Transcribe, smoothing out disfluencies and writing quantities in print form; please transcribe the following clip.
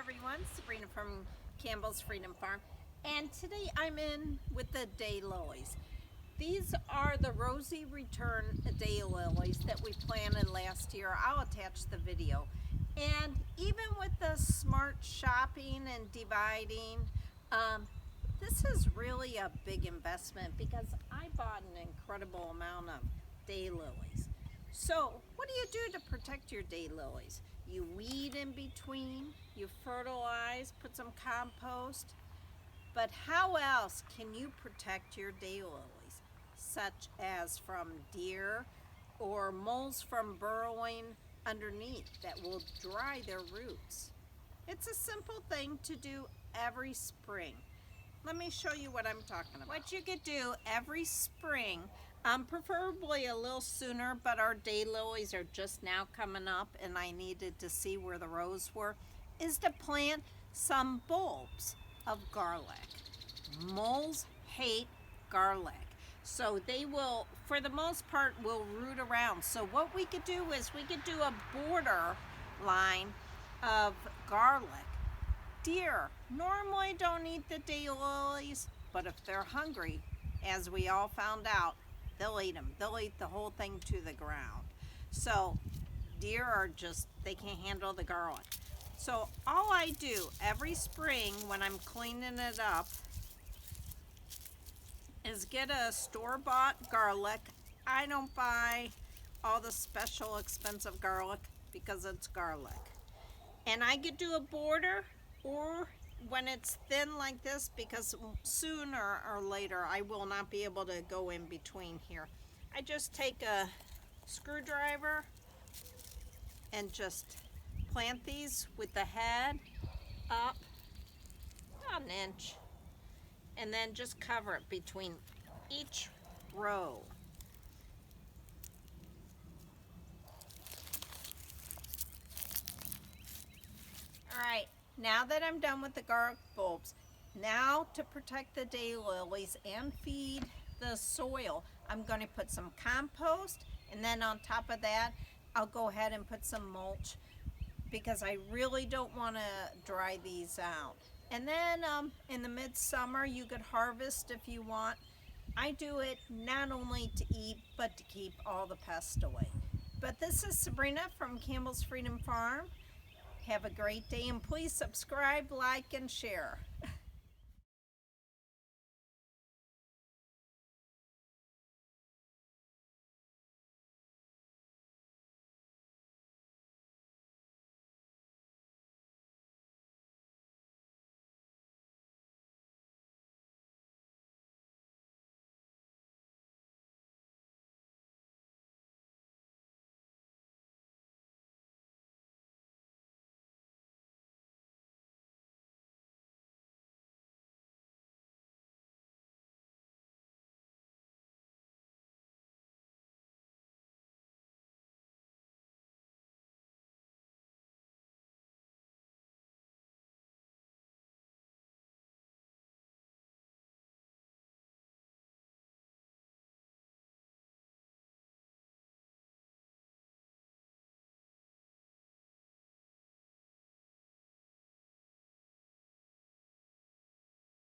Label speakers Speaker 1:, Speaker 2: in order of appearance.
Speaker 1: everyone, Sabrina from Campbell's Freedom Farm, and today I'm in with the daylilies. These are the Rosy Returns Daylilies that we planted last year. I'll attach the video. And even with the smart shopping and dividing, this is really a big investment because I bought an incredible amount of daylilies. So what do you do to protect your daylilies? You weed in between, you fertilize, put some compost. But how else can you protect your daylilies, such as from deer or moles from burrowing underneath that will dry their roots? It's a simple thing to do every spring. Let me show you what I'm talking about. What you could do every spring, preferably a little sooner, but our daylilies are just now coming up and I needed to see where the rows were, is to plant some bulbs of garlic. Moles hate garlic. So they will, for the most part, will root around. So what we could do is we could do a border line of garlic. Deer normally don't eat the daylilies, but if they're hungry, as we all found out, they'll eat them. They'll eat the whole thing to the ground. So deer are just, they can't handle the garlic. So all I do every spring when I'm cleaning it up is get a store-bought garlic. I don't buy all the special expensive garlic because it's garlic. And I could do a border, or when it's thin like this, because sooner or later I will not be able to go in between here. I just take a screwdriver and just plant these with the head up about an inch, and then just cover it between each row. Alright, now that I'm done with the garlic bulbs, now to protect the daylilies and feed the soil, I'm going to put some compost, and then on top of that I'll go ahead and put some mulch because I really don't want to dry these out. And then in the midsummer you could harvest if you want. I do it not only to eat but to keep all the pests away. But this is Sabrina from Campbell's Freedom Farm. Have a great day, and please subscribe, like, and share.